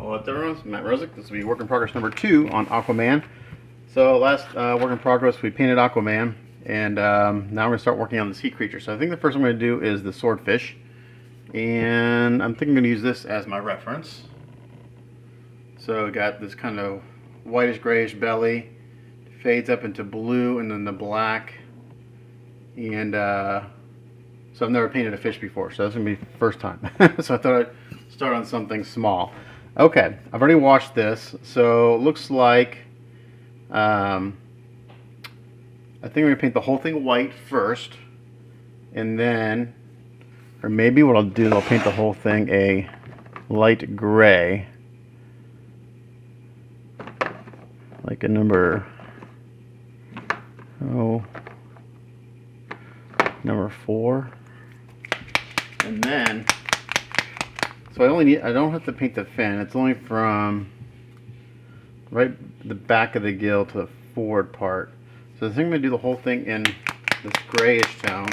What's up, everyone? It's Matt Rosick. This will be work in progress number 2 on Aqua Man. So last work in progress we painted Aqua Man, and now we're going to start working on the sea creature. So I think the first I'm going to do is the swordfish, and I'm thinking I'm going to use this as my reference. So we got this kind of whitish grayish belly, fades up into blue and then the black, and so I've never painted a fish before, so this is going to be the first time. So I thought I'd start on something small. Okay, I've already washed this, so it looks like I think I'm going to paint the whole thing white first, and then, or maybe what I'll do is I'll paint the whole thing a light gray, like a number 4, and then so I don't have to paint the fin. It's only from right the back of the gill to the forward part. So I think I'm going to do the whole thing in this grayish tone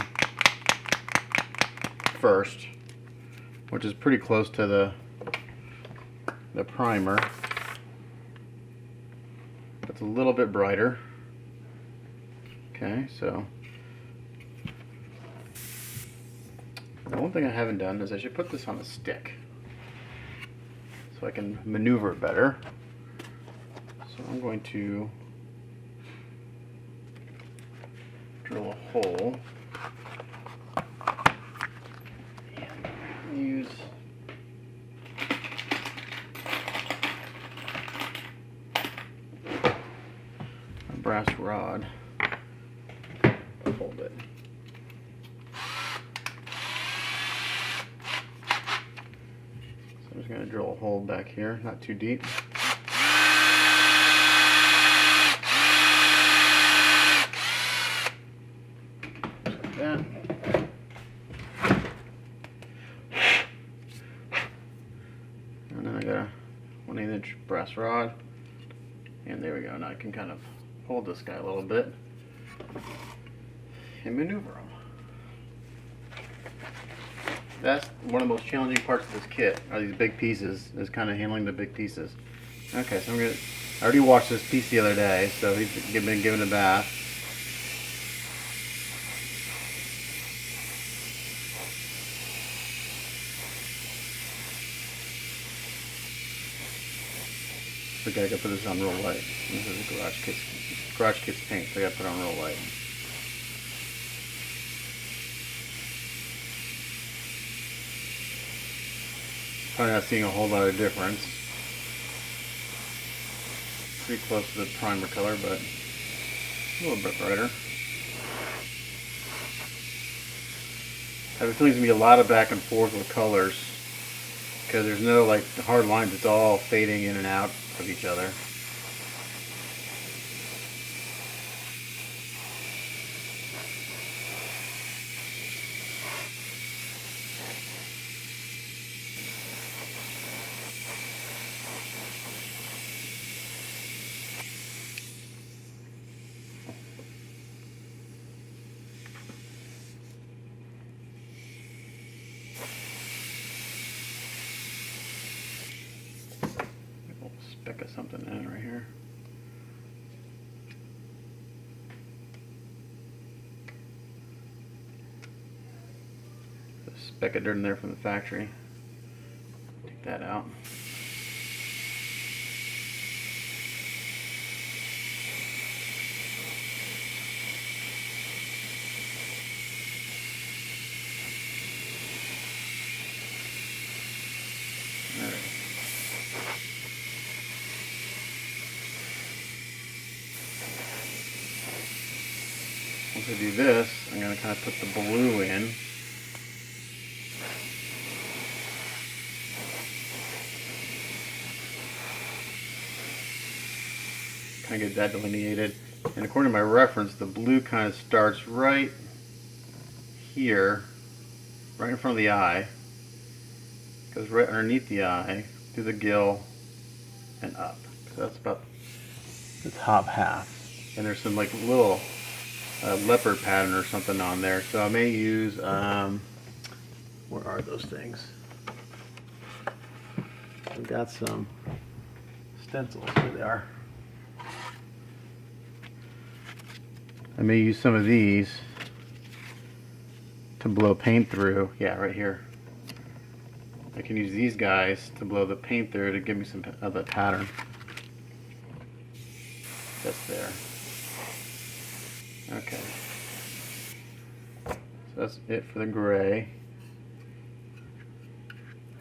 first, which is pretty close to the primer. It's a little bit brighter. Okay, so the one thing I haven't done is I should put this on a stick so I can maneuver it better. So I'm going to drill a hole and use a brass rod to hold it. I'm just going to drill a hole back here, not too deep. Just like that. And then I got a 1/8 inch brass rod. And there we go. Now I can kind of hold this guy a little bit and maneuver him. That's one of the most challenging parts of this kit, are these big pieces, is kind of handling the big pieces. Okay, so I already washed this piece the other day, so he's been given a bath. So I gotta put this on real light. This is a garage kit's paint, so I gotta put it on real light. Probably not seeing a whole lot of difference. Pretty close to the primer color, but a little bit brighter. I have a feeling there's going to be a lot of back and forth with colors because there's no like hard lines. It's all fading in and out of each other. Speck of something in right here. A speck of dirt in there from the factory. Take that out. All right. Once I do this, I'm going to kind of put the blue in. Kind of get that delineated. And according to my reference, the blue kind of starts right here, right in front of the eye. Goes right underneath the eye, through the gill, and up. So that's about the top half. And there's some like little leopard pattern or something on there. So I may use, where are those things? I've got some stencils. Here they are. I may use some of these to blow paint through. Yeah, right here. I can use these guys to blow the paint through to give me some of the pattern. That's there. Okay. So that's it for the gray.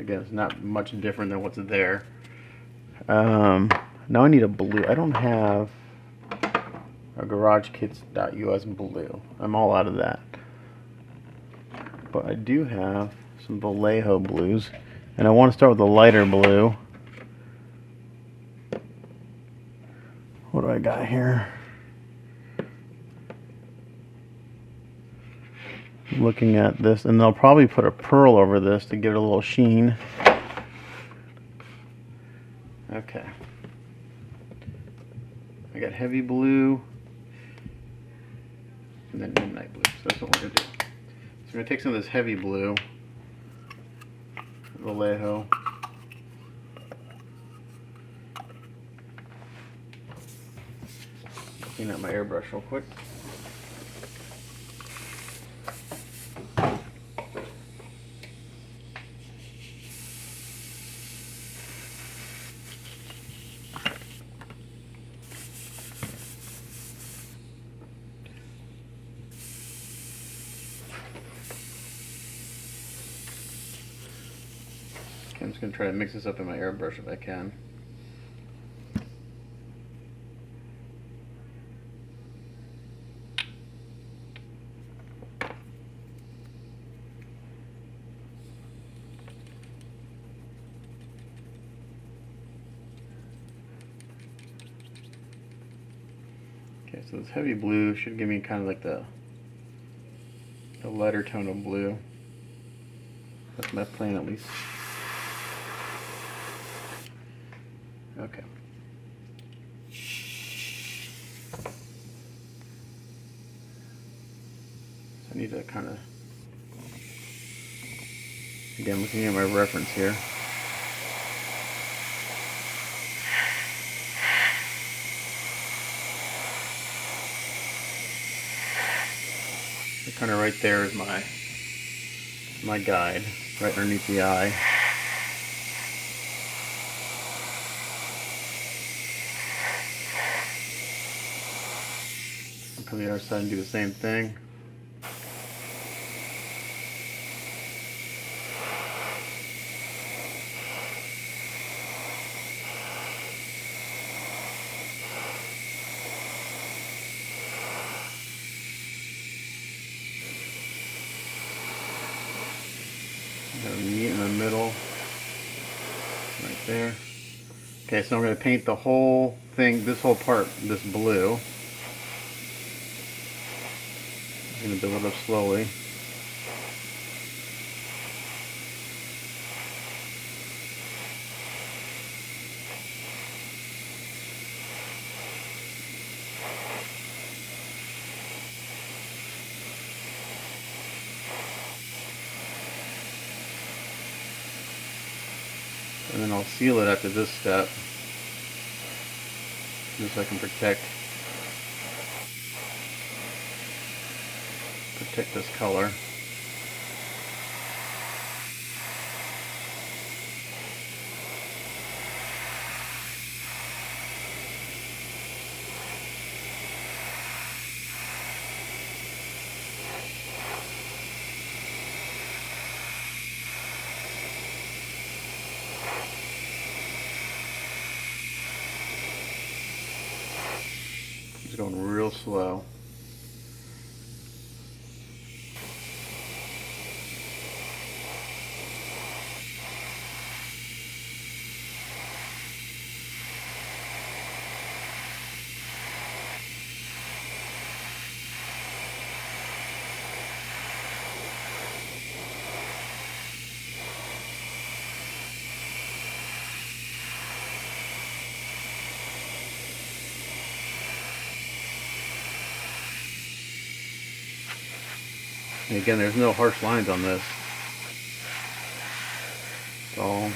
Again, it's not much different than what's there. Now I need a blue. I don't have a GarageKits.us blue. I'm all out of that. But I do have some Vallejo blues. And I want to start with a lighter blue. What do I got here? Looking at this, and they'll probably put a pearl over this to give it a little sheen. Okay. I got heavy blue and then midnight blue. So that's what we're going to do. So we're going to take some of this heavy blue, Vallejo. Clean out my airbrush real quick. Okay, I'm just going to try to mix this up in my airbrush if I can. Okay, so this heavy blue should give me kind of like the lighter tone of blue. That's my plan at least. Okay. So I need to kind of, again, looking at my reference here. So kind of right there is my guide, right underneath the eye. Come to the other side and do the same thing. Got a meet in the middle, right there. Okay, so I'm going to paint the whole thing, this whole part, this blue. I'm going to build it up slowly. And then I'll seal it after this step, just so I can protect this color. Just going real slow. And again, there's no harsh lines on this. It's all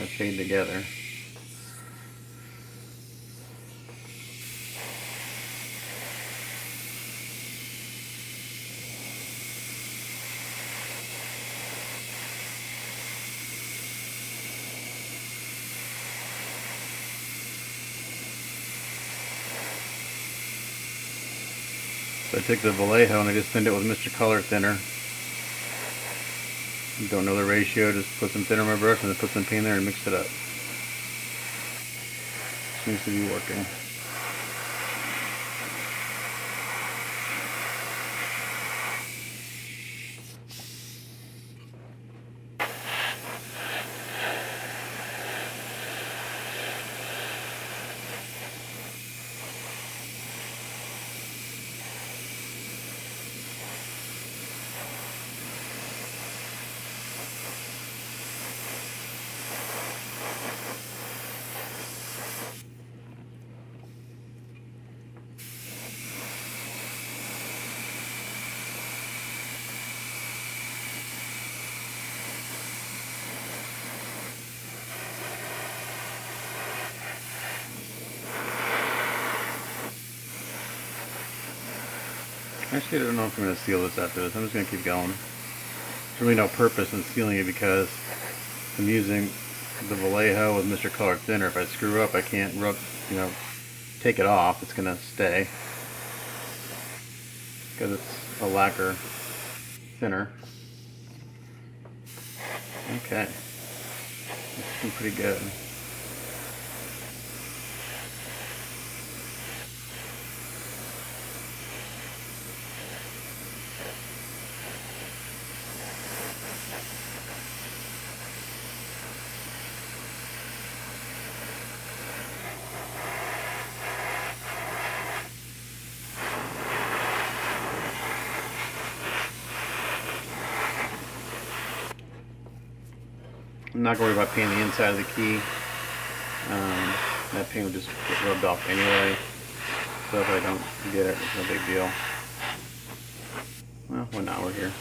to fade together. So I took the Vallejo and I just thinned it with Mr. Color Thinner. Don't know the ratio, just put some thinner on my brush and then put some paint there and mix it up. Seems to be working. Actually, I don't know if I'm going to seal this after this. I'm just going to keep going. There's really no purpose in sealing it because I'm using the Vallejo with Mr. Color Thinner. If I screw up, I can't take it off. It's going to stay because it's a lacquer thinner. Okay, it's looking pretty good. I'm not worried about painting the inside of the key. That paint will just get rubbed off anyway. So if I don't get it, it's no big deal. Well, now we're here.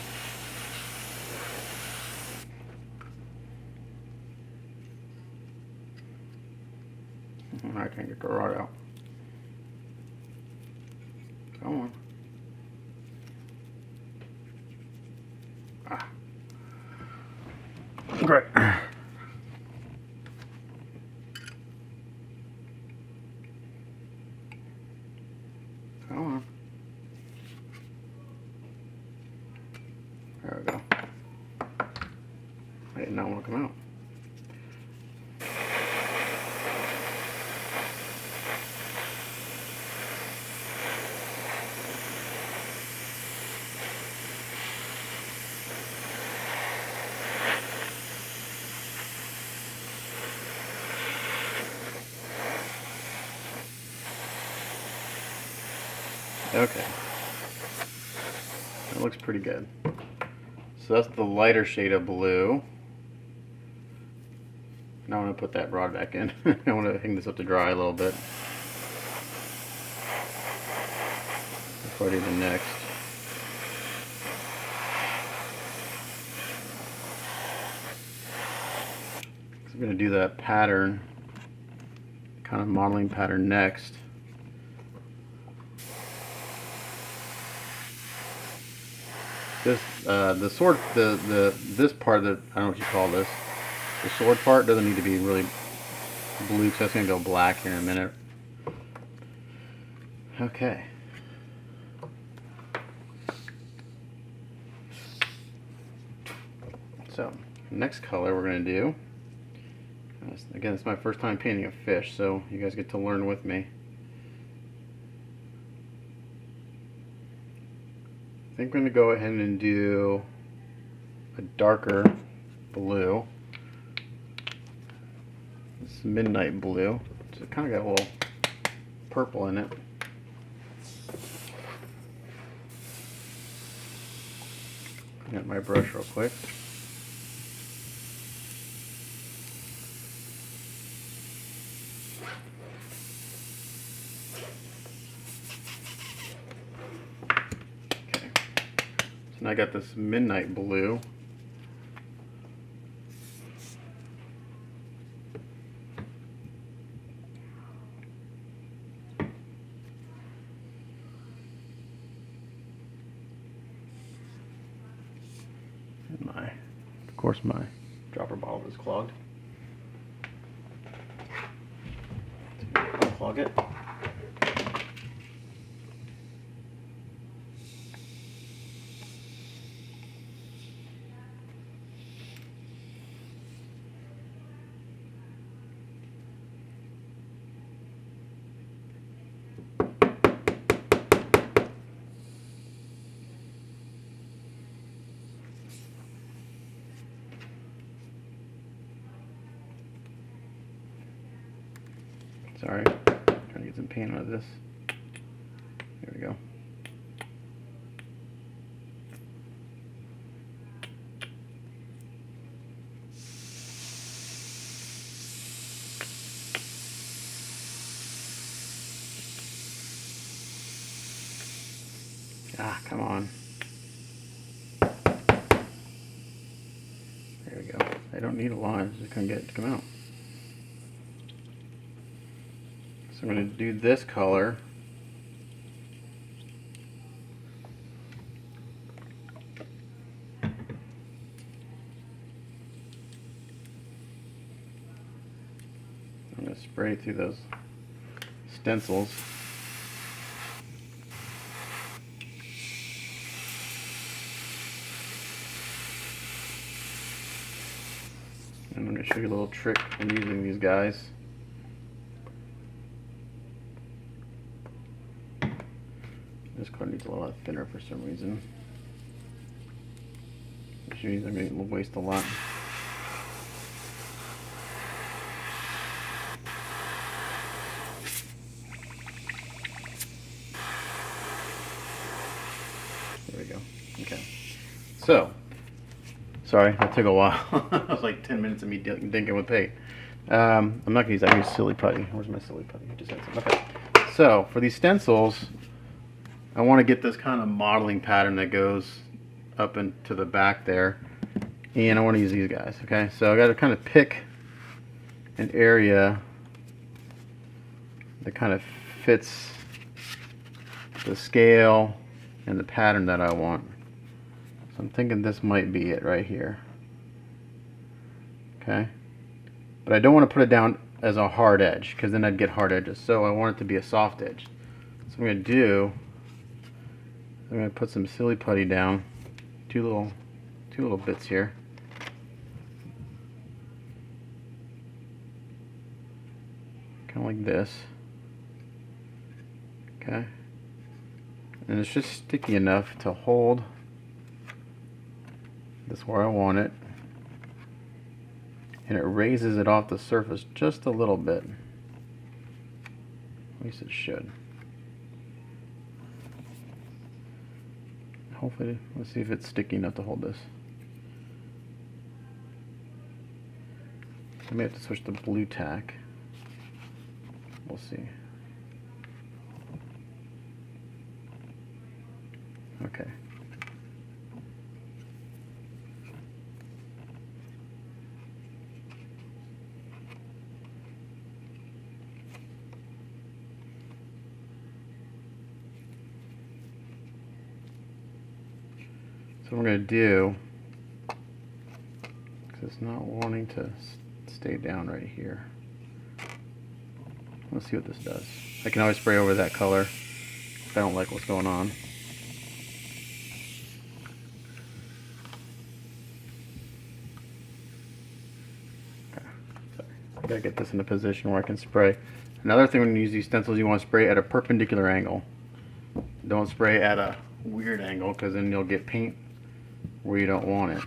I can't get the rod out. Come on. Ah. Great. Come on. There we go. I did not want to come out. Okay, that looks pretty good. So that's the lighter shade of blue. Now I'm going to put that rod back in. I want to hang this up to dry a little bit before I do the next. So I'm going to do that pattern, kind of modeling pattern next. This this part that, I don't know what you call this, the sword part doesn't need to be really blue because that's going to go black here in a minute. Okay. So next color we're going to do, again, it's my first time painting a fish, so you guys get to learn with me. I think I'm going to go ahead and do a darker blue. This midnight blue. So it kind of got a little purple in it. Get my brush real quick. And I got this midnight blue. And of course my dropper bottle is clogged. Unclog it. Sorry, trying to get some paint out of this. There we go. Ah, come on. There we go. I don't need a line, I just couldn't get it to come out. So I'm going to do this color. I'm going to spray through those stencils. And I'm going to show you a little trick in using these guys. This color needs a lot thinner for some reason. Which means I'm going to waste a lot. There we go. Okay. So, sorry, that took a while. It was like 10 minutes of me dinking with paint. I'm not going to use that. I'm going to use silly putty. Where's my silly putty? I just had some. Okay. So, for these stencils, I want to get this kind of modeling pattern that goes up into the back there, and I want to use these guys. Okay, so I got to kind of pick an area that kind of fits the scale and the pattern that I want. So I'm thinking this might be it right here. Okay, but I don't want to put it down as a hard edge because then I'd get hard edges. So I want it to be a soft edge. So I'm going to put some silly putty down, two little bits here. Kind of like this. Okay. And it's just sticky enough to hold this where I want it. And it raises it off the surface just a little bit. At least it should. Hopefully, let's see if it's sticky enough to hold this. I may have to switch to blue tack. We'll see. Okay. So what I'm going to do, because it's not wanting to stay down right here. Let's see what this does. I can always spray over that color if I don't like what's going on. Okay, sorry. I gotta get this in a position where I can spray. Another thing when you use these stencils, you want to spray at a perpendicular angle. Don't spray at a weird angle because then you'll get paint where you don't want it.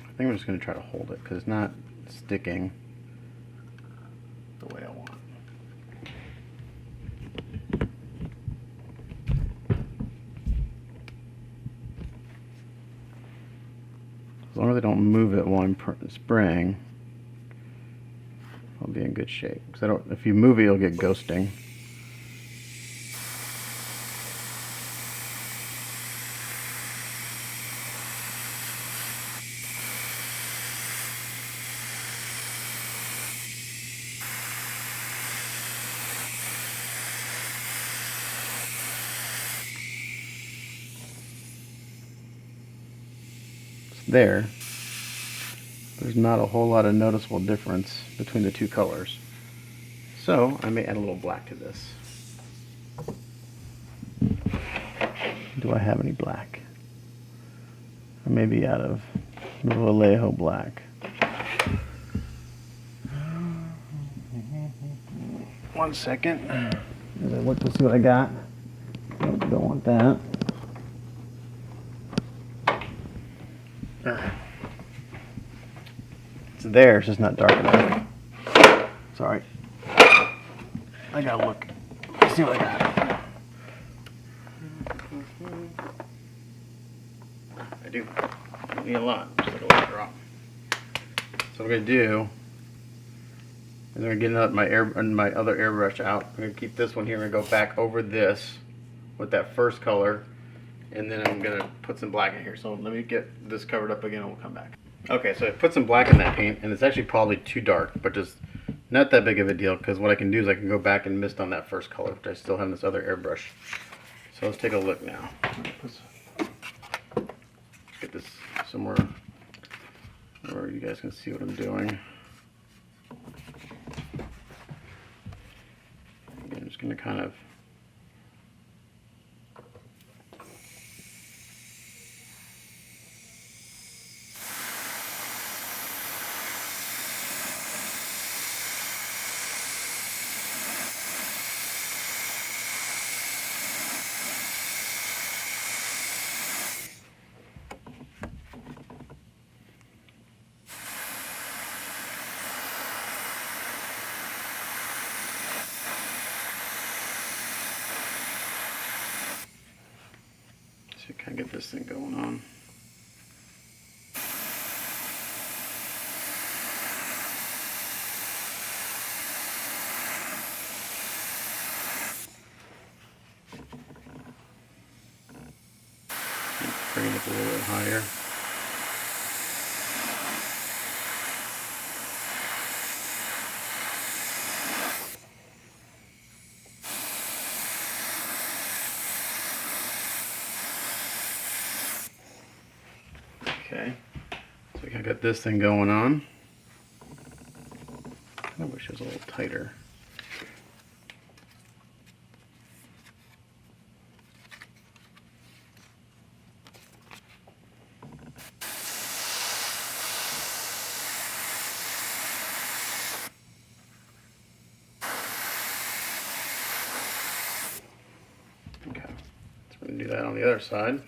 I think I'm just going to try to hold it because it's not sticking the way I want. As long as I don't move it while I'm spraying, I'll be in good shape. Because if you move it, you'll get ghosting. there, there's not a whole lot of noticeable difference between the two colors. So I may add a little black to this. Do I have any black? Or maybe out of Vallejo black. One second. As I look to see what I got. Nope, don't want that. It's there, it's just not dark enough. Sorry. I gotta look. Let's see what I got. I do. I don't need a lot. Just like a little drop. So what I'm gonna do is I'm gonna get my other airbrush out. I'm gonna keep this one here and go back over this with that first color, and then I'm gonna put some black in here. So let me get this covered up again and we'll come back. Okay, so I put some black in that paint, and it's actually probably too dark, but just not that big of a deal, because what I can do is I can go back and mist on that first color, but I still have this other airbrush. So let's take a look now. Get this somewhere where you guys can see what I'm doing. I'm just going to kind of kind of get this thing going on. Bring it up a little bit higher. Okay, so we got this thing going on. I wish it was a little tighter. Okay, so we're going to do that on the other side.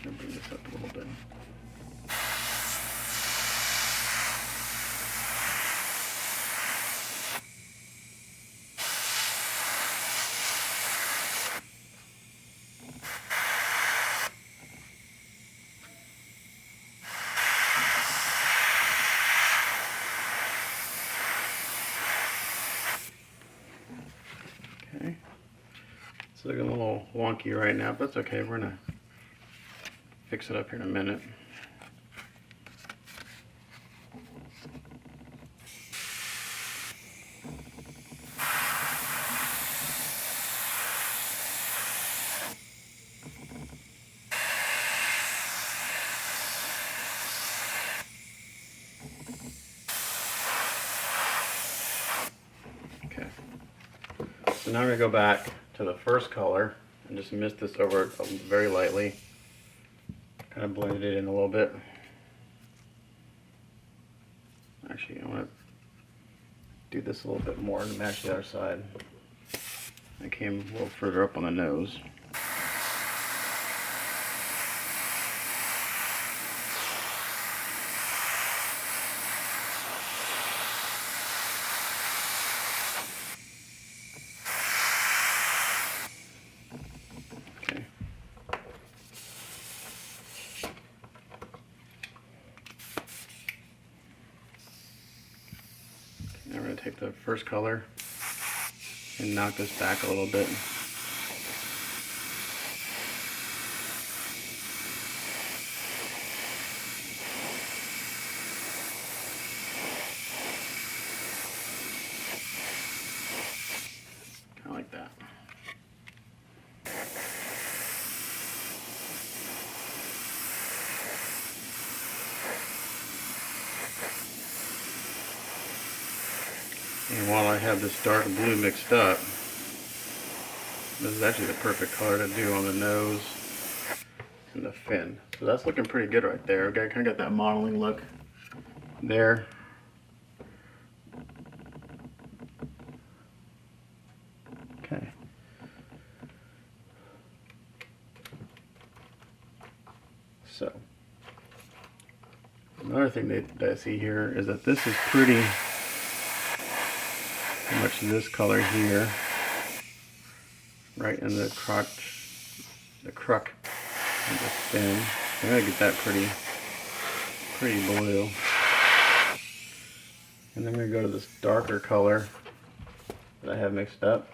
Bring this up a little bit. Okay, it's looking a little wonky right now, but that's okay. We're gonna fix it up here in a minute. Okay, so now we're gonna go back to the first color and just mist this over it very lightly. Kind of blended it in a little bit. Actually, I want to do this a little bit more to match the other side. I came a little further up on the nose. the first color and knock this back a little bit. Kind of like that. And while I have this dark blue mixed up, this is actually the perfect color to do on the nose and the fin. So that's looking pretty good right there. Okay, kind of got that modeling look there. Okay. So another thing that I see here is that this is pretty much this color here, right in the crotch, the crook of the fin. I'm gonna get that pretty blue, and then I'm gonna go to this darker color that I have mixed up,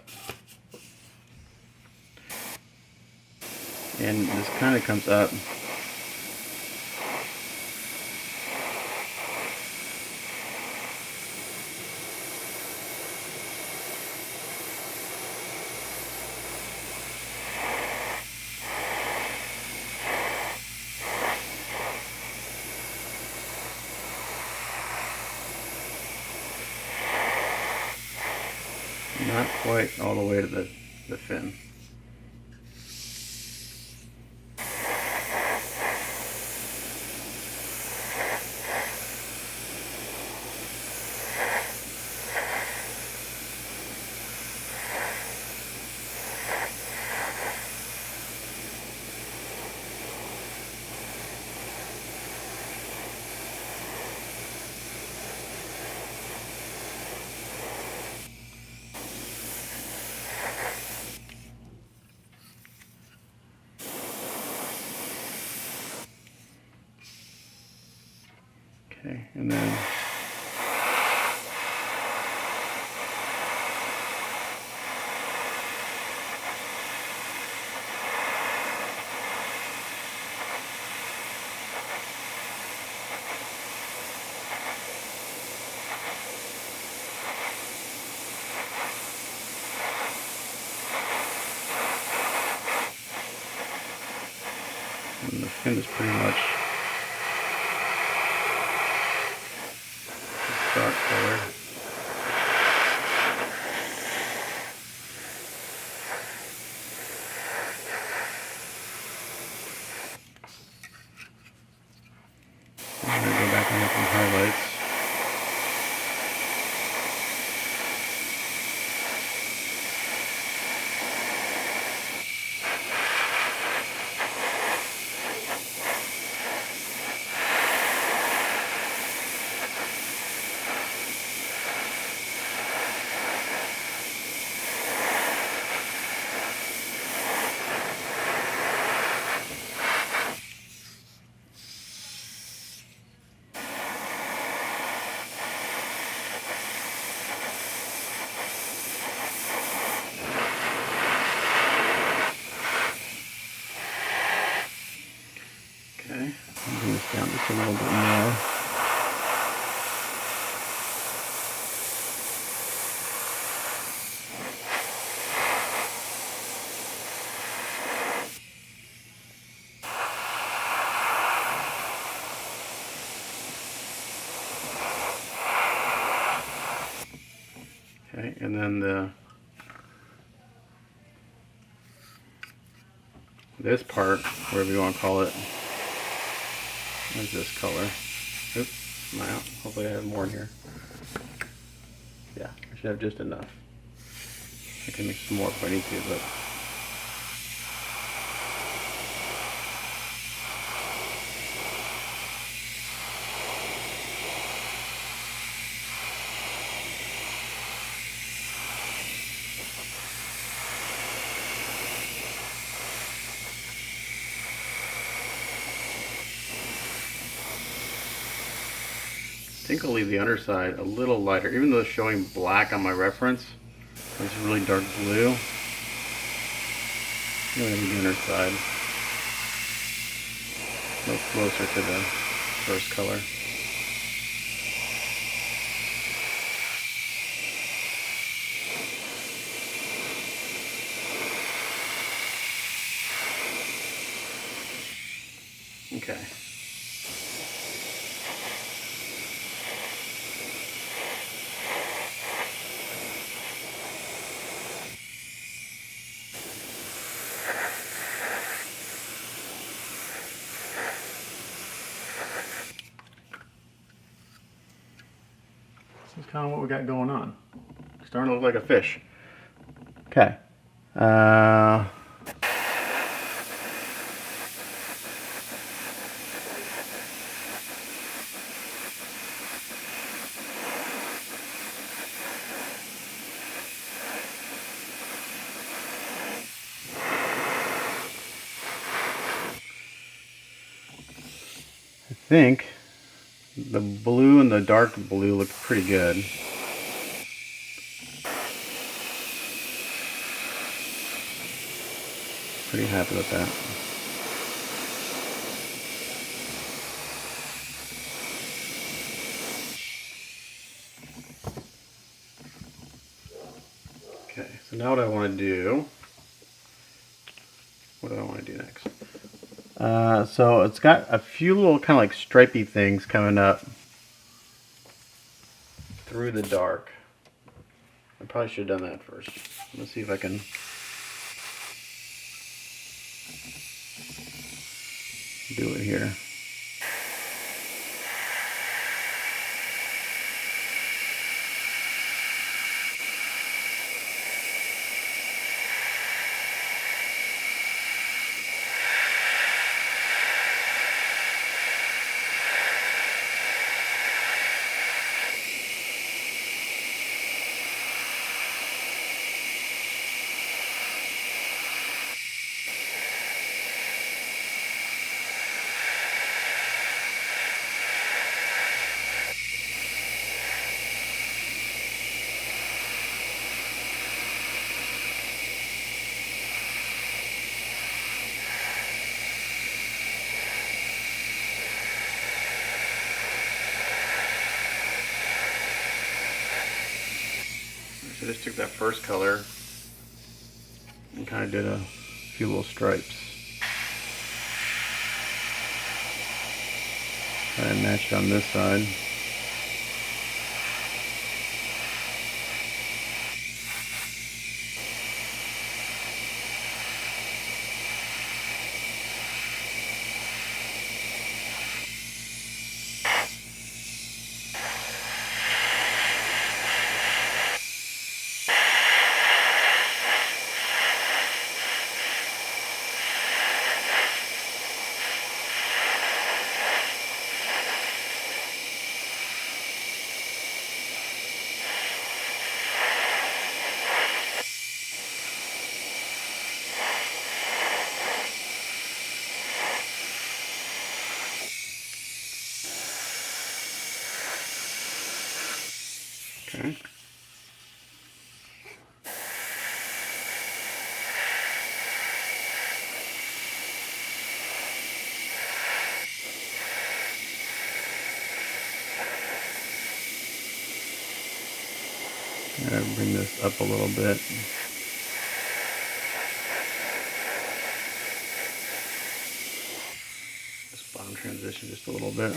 and this kind of comes up. Not quite all the way to the fin. Okay, and then the fin is pretty much dark color. I'm going to go back and make some highlights. Okay, I'll bring this down just a little bit more. Okay, and then this part, whatever you want to call it, is this color. Oops, am I out? Hopefully I have more in here. Yeah, I should have just enough. I can mix some more if I need to, but think I'll leave the underside a little lighter, even though it's showing black on my reference. It's really dark blue. I'm going to leave the underside a little closer to the first color. Okay. This is kind of what we got going on. Starting to look like a fish. Okay. I think the blue and the dark blue look pretty good. Pretty happy with that. Okay, so now what I want to do, what do I want to do next? So it's got a few little kind of like stripey things coming up through the dark. I probably should have done that first. Let's see if I can do it here. So I just took that first color and kind of did a few little stripes. Try and match it on this side. Okay. Gotta bring this up a little bit. This bottom transition just a little bit.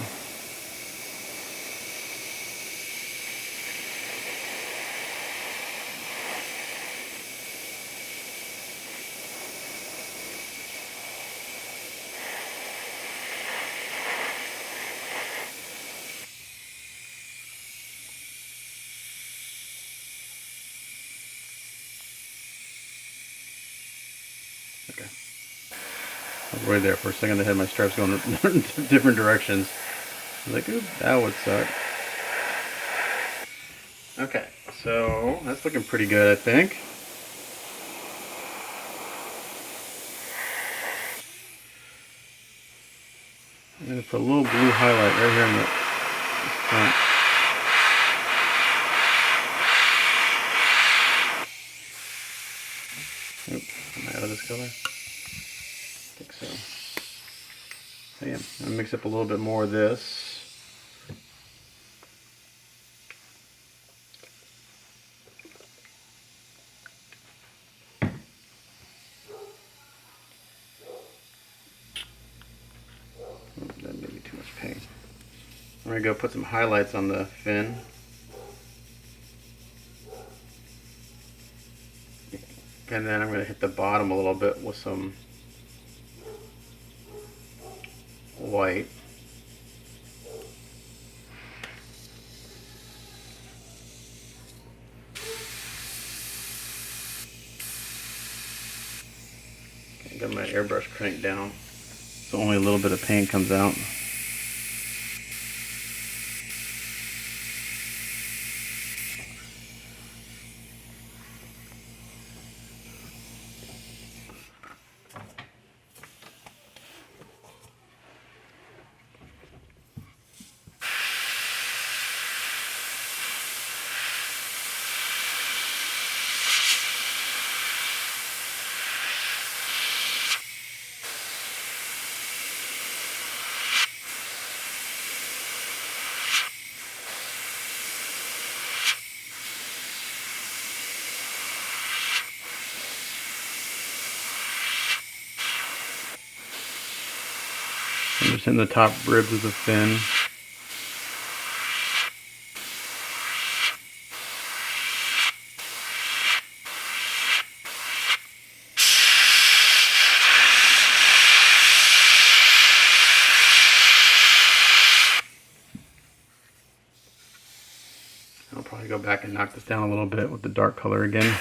Okay. I was right there for a second. I had my stripes going in different directions. I was like, ooh, that would suck. Okay, so that's looking pretty good, I think. I'm going to put a little blue highlight right here in the front. out of this color? I think so. So yeah, I'm gonna mix up a little bit more of this. That may be too much paint. I'm gonna go put some highlights on the fin. And then I'm going to hit the bottom a little bit with some white. Okay, got my airbrush cranked down, so only a little bit of paint comes out. I'm just hitting the top ribs of the fin. I'll probably go back and knock this down a little bit with the dark color again.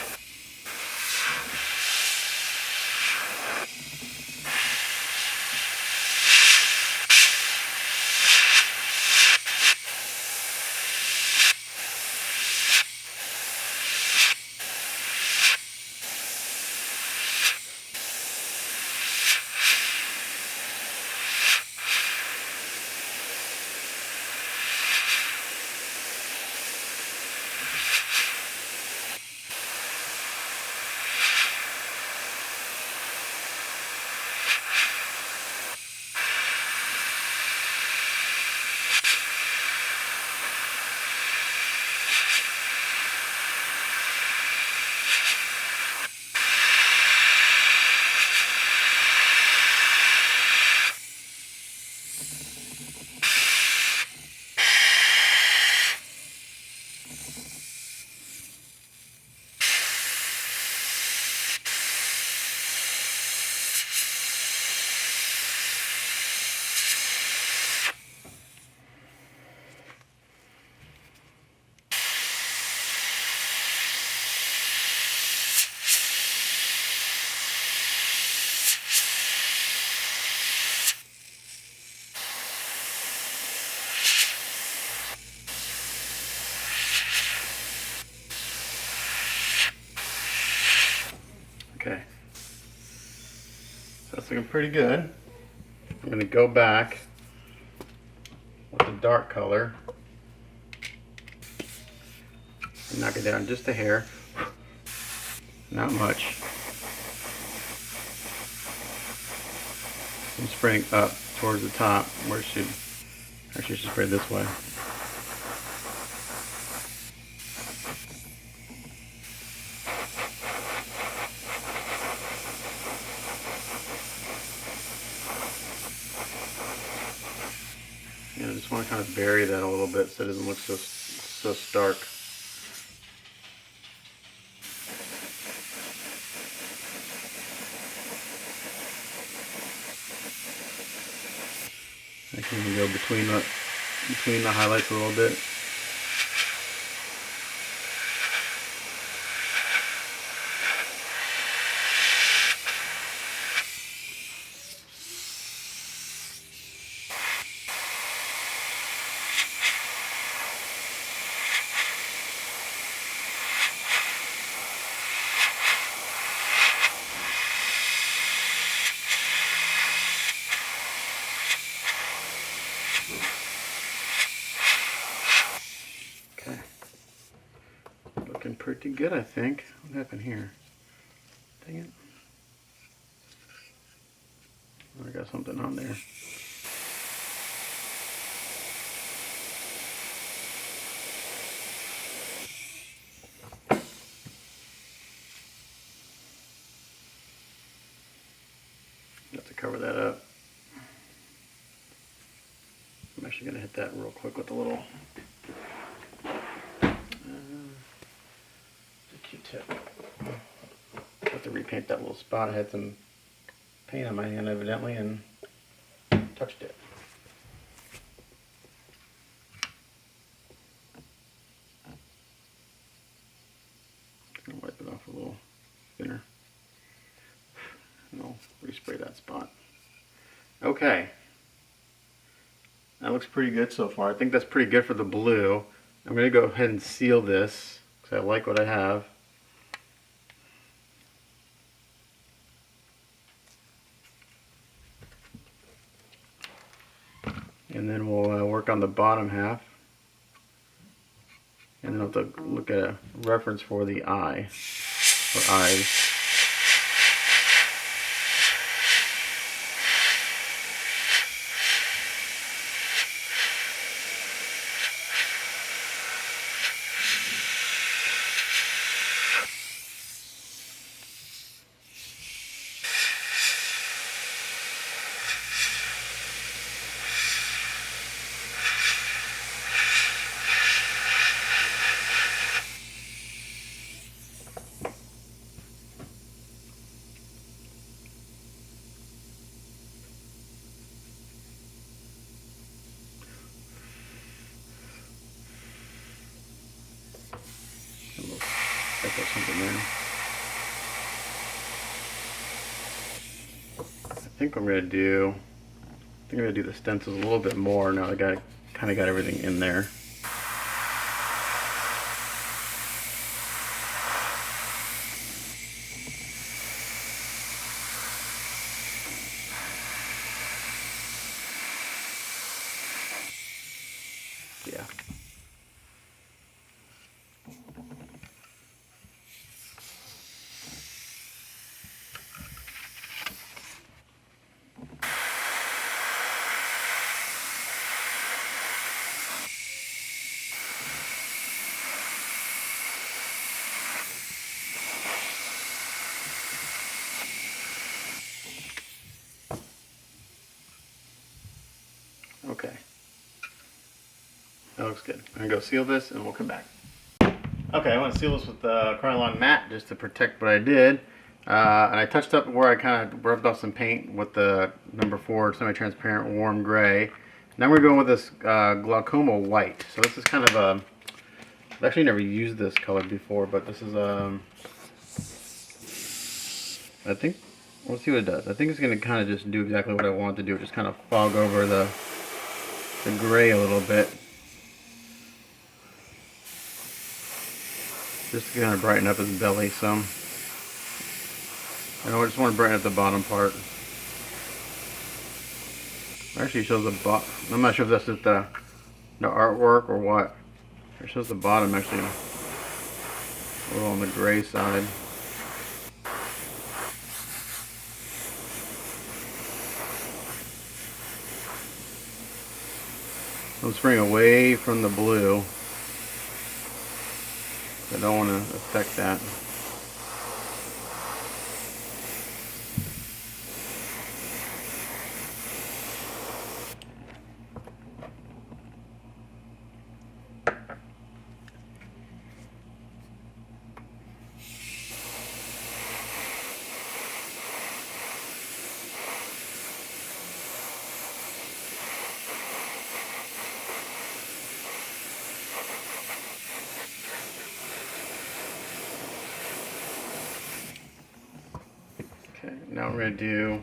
Okay, so that's looking pretty good. I'm going to go back with the dark color and knock it down just a hair, not much. I'm spraying up towards the top where it should, actually should spray this way. I just want to kind of bury that a little bit so it doesn't look so stark. I can even go between the highlights a little bit. Okay, looking pretty good, I think. What happened here? Dang it. got something on there. Have to cover that up. I'm actually going to hit that real quick with a little Q-tip. I have to repaint that little spot. I had some paint on my hand evidently and touched it. Just going to wipe it off a little thinner. And I'll respray that spot. Okay. That looks pretty good so far. I think that's pretty good for the blue. I'm going to go ahead and seal this because I like what I have. And then we'll work on the bottom half. And then I'll have to look at a reference for the eye, or eyes. Put something there. I think I'm going to do the stencils a little bit more now that I kind of got everything in there. Yeah. Okay. That looks good. I'm going to go seal this and we'll come back. Okay, I want to seal this with Krylon matte just to protect what I did. And I touched up where I kind of rubbed off some paint with the number 4 semi-transparent warm gray. Now we're going with this glaucoma white. So this is kind of a, I've actually never used this color before, but this is I think, we'll see what it does. I think it's going to kind of just do exactly what I want to do, just kind of fog over the gray a little bit. Just to kind of brighten up his belly some. And I just want to brighten up the bottom part. Actually, it shows the bottom. I'm not sure if that's just the artwork or what. It shows the bottom actually a little on the gray side. I'm spraying away from the blue. I don't want to affect that. Okay, now what we're going to do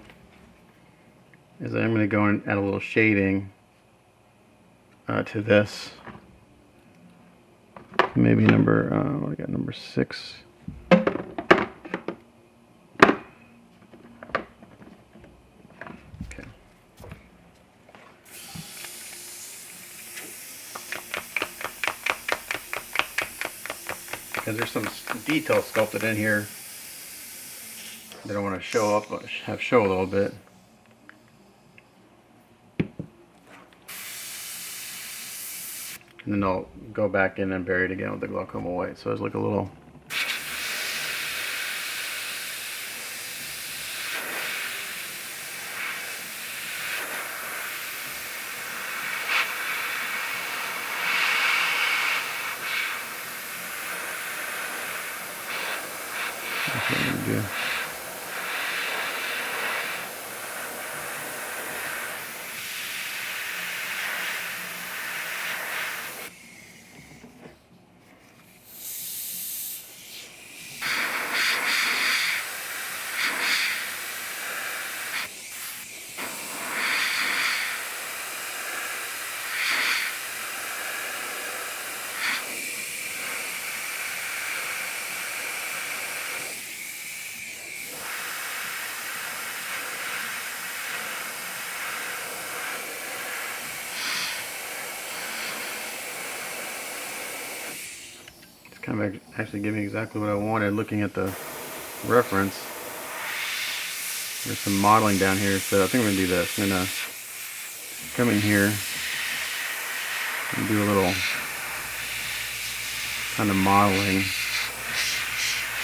is I'm going to go and add a little shading to this. Maybe number, what I got, number 6. Okay. Because there's some detail sculpted in here that I want to show up, show a little bit. and then I'll go back in and bury it again with the glaucoma white. So it's like a little. That's what I'm gonna do. Kind of actually giving me exactly what I wanted looking at the reference. There's some modeling down here, so I think I'm going to do this. I'm going to come in here and do a little kind of modeling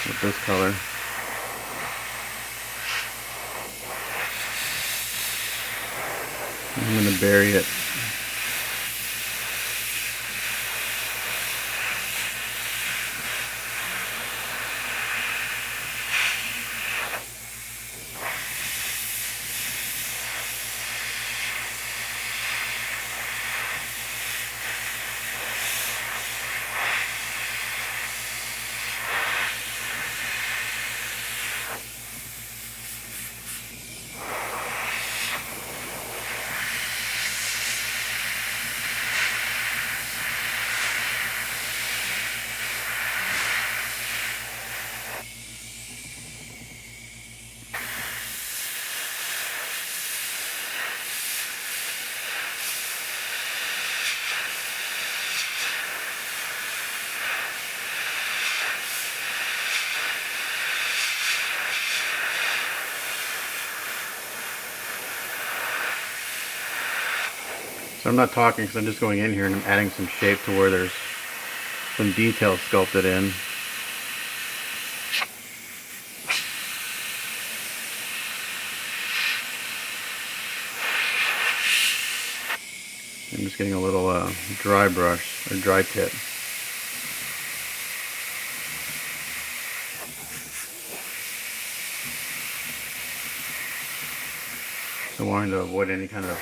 with this color. I'm going to bury it. So I'm not talking because I'm just going in here and I'm adding some shape to where there's some detail sculpted in. I'm just getting a little dry brush or dry tip. So wanting to avoid any kind of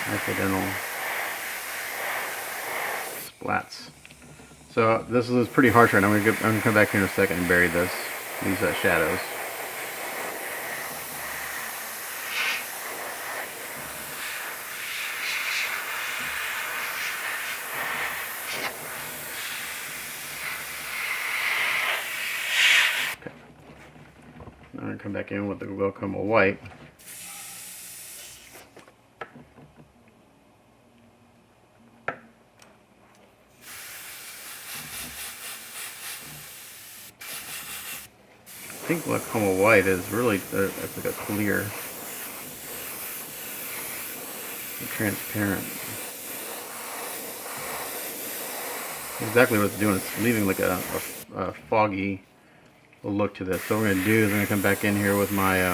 accidental splats. So this is pretty harsh right now. I'm gonna come back here in a second and bury these shadows. Okay. I'm gonna come back in with the glaucoma white. I think glaucoma white is really it's like a clear, transparent. Exactly what it's doing. It's leaving like a foggy look to this. So what we're going to do is I'm going to come back in here with my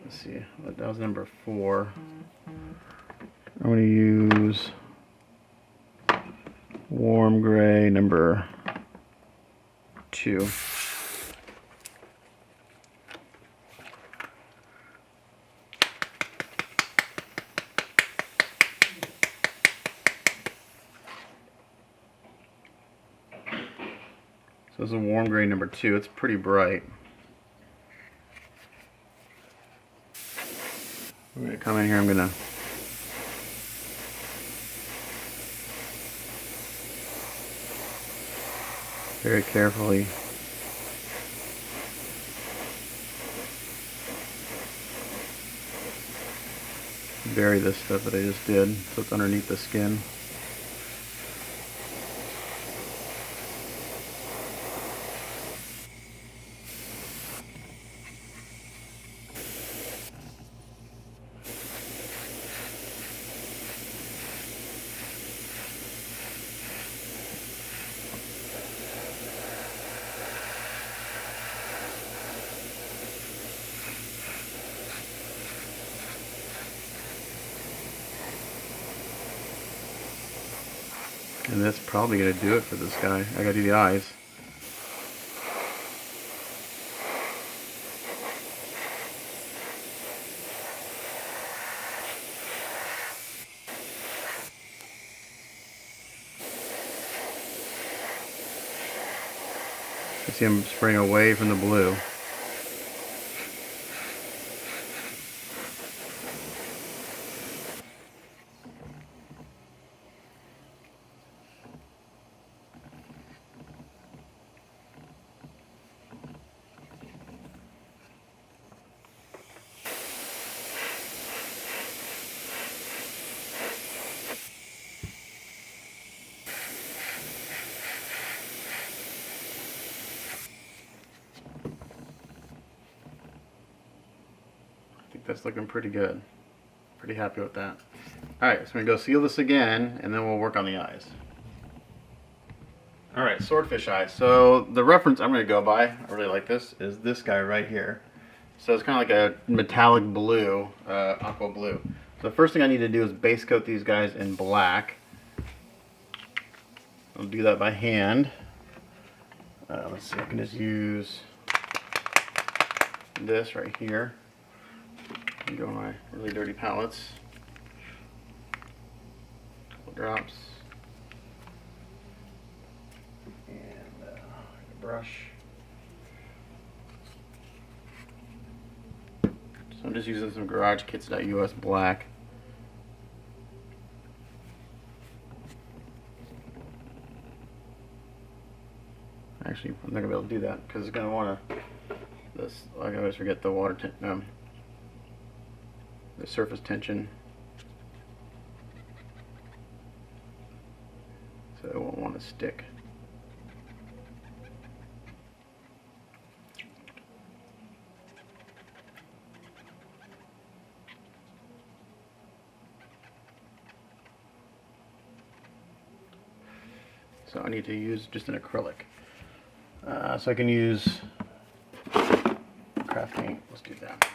let's see, that was number 4. I'm going to use warm gray number 2. So this is a warm gray number 2. It's pretty bright. I'm going to come in here, I'm going to very carefully bury this stuff that I just did, so it's underneath the skin. And that's probably going to do it for this guy. I got to do the eyes. You see him spraying away from the blue. I think that's looking pretty good. Pretty happy with that. Alright, so I'm going to go seal this again, and then we'll work on the eyes. Alright, swordfish eye. So the reference I'm going to go by, I really like this, is this guy right here. So it's kind of like a metallic blue, aqua blue. So the first thing I need to do is base coat these guys in black. I'll do that by hand. Let's see, I can just use this right here. Go on my really dirty palettes. Couple drops. And a brush. So I'm just using some Garage Kits.us black. Actually, I'm not gonna be able to do that because it's gonna want to. This, I always forget the water the surface tension, so it won't want to stick. So I need to use just an acrylic. So I can use craft paint. Let's do that.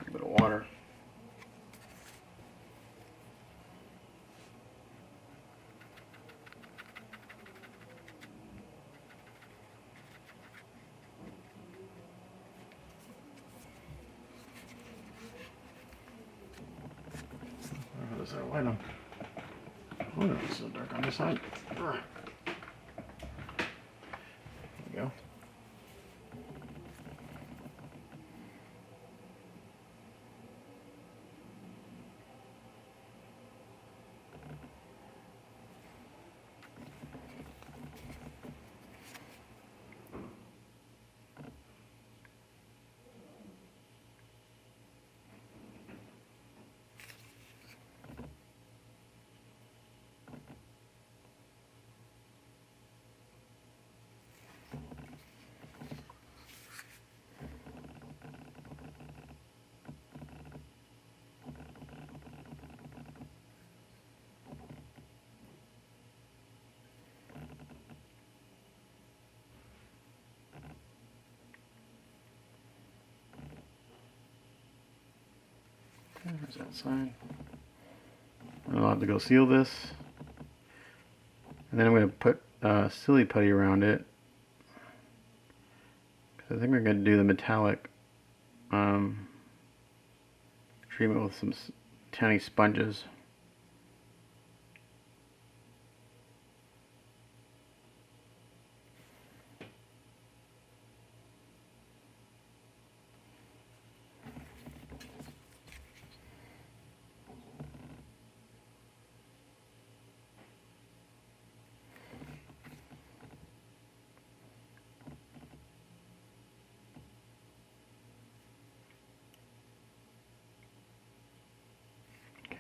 A bit of water. Is there a light on? Oh no, it's so dark on this side. There we go. There's that sign. I'll have to go seal this. And then I'm going to put silly putty around it. Because I think we're going to do the metallic treatment with some tiny sponges.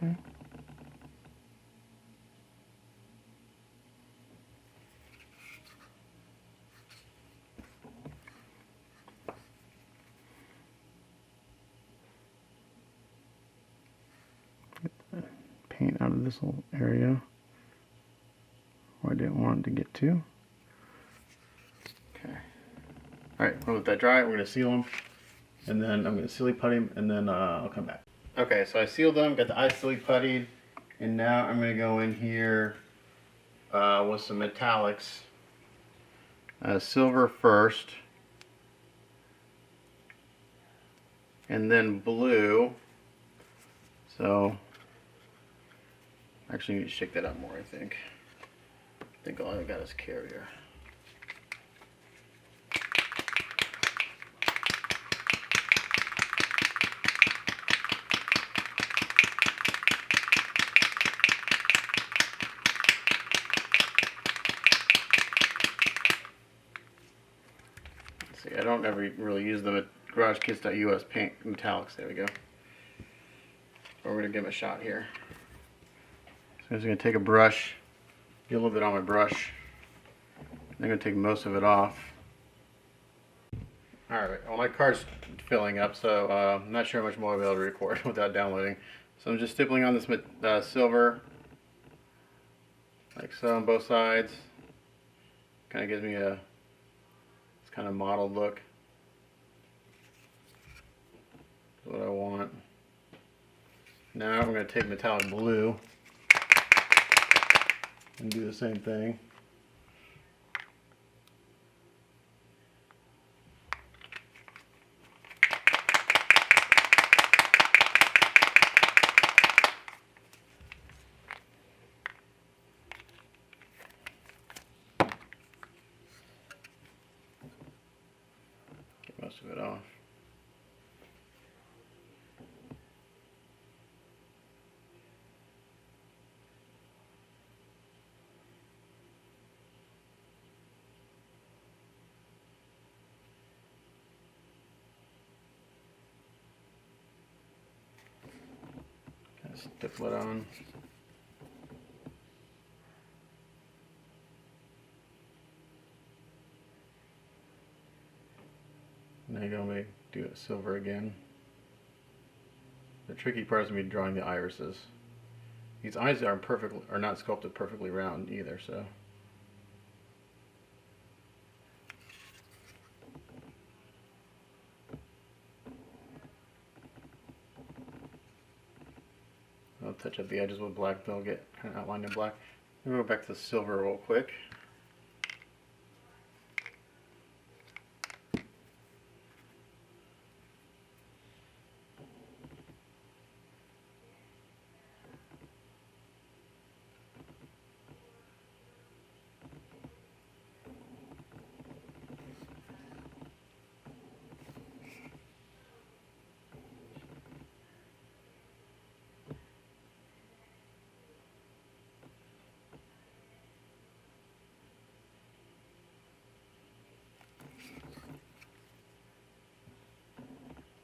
Okay. Get the paint out of this little area where I didn't want it to get to. Okay. Alright, we'll let that dry. We're going to seal them and then I'm going to silly putty them, and then I'll come back. Okay, so I sealed them, got the eyes silly puttied, and now I'm going to go in here with some metallics. Silver first, and then blue. So actually I need to shake that up more, I think. I think all I got is carrier. See, I don't ever really use them at GarageKits.us paint metallics. There we go. But we're going to give them a shot here. So I'm just going to take a brush, get a little bit on my brush. I'm going to take most of it off. Alright, well my card's filling up, so I'm not sure how much more I'll be able to record without downloading. So I'm just stippling on this silver, like so on both sides. Kind of gives me a kind of mottled look. That's what I want. Now I'm going to take metallic blue and do the same thing. Get most of it off. Stipple it on. Now you're going to do it silver again. The tricky part is going to be drawing the irises. These eyes are not sculpted perfectly round either, so. I'll touch up the edges with black, they'll get kind of outlined in black. I'm going to go back to the silver real quick.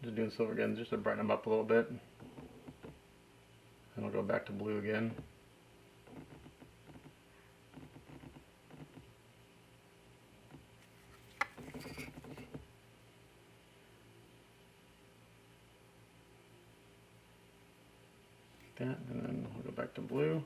Just doing silver again, just to brighten them up a little bit. And I'll go back to blue again. That, and then we'll go back to blue.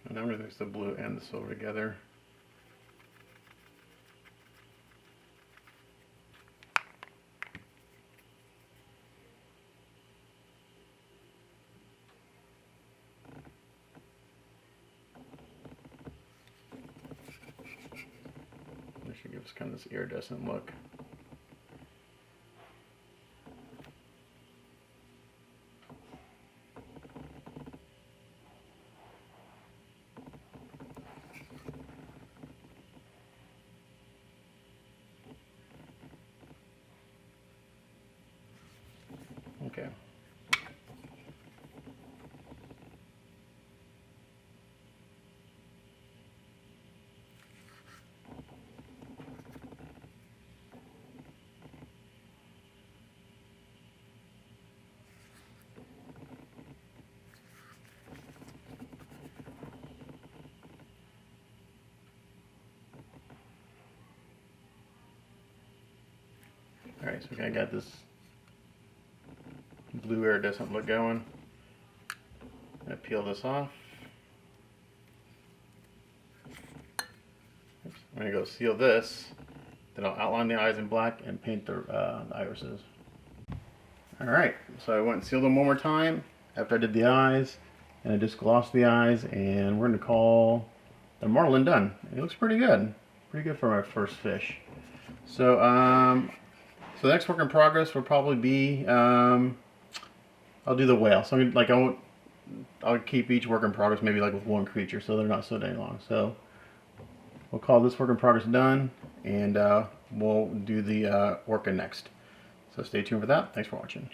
And I'm going to mix the blue and the silver together. This should give us kind of this iridescent look. Okay. Okay, so we kind of got this blue iridescent look going. I'm going to peel this off. Oops. I'm going to go seal this. Then I'll outline the eyes in black and paint the irises. Alright, so I went and sealed them one more time after I did the eyes. And I just glossed the eyes, and we're going to call the marlin done. It looks pretty good. Pretty good for my first fish. So, so the next work in progress will probably be, I'll do the whale. So I'm gonna, I'll keep each work in progress maybe like with one creature, so they're not so dang long. So we'll call this work in progress done, and we'll do the orca next. So stay tuned for that. Thanks for watching.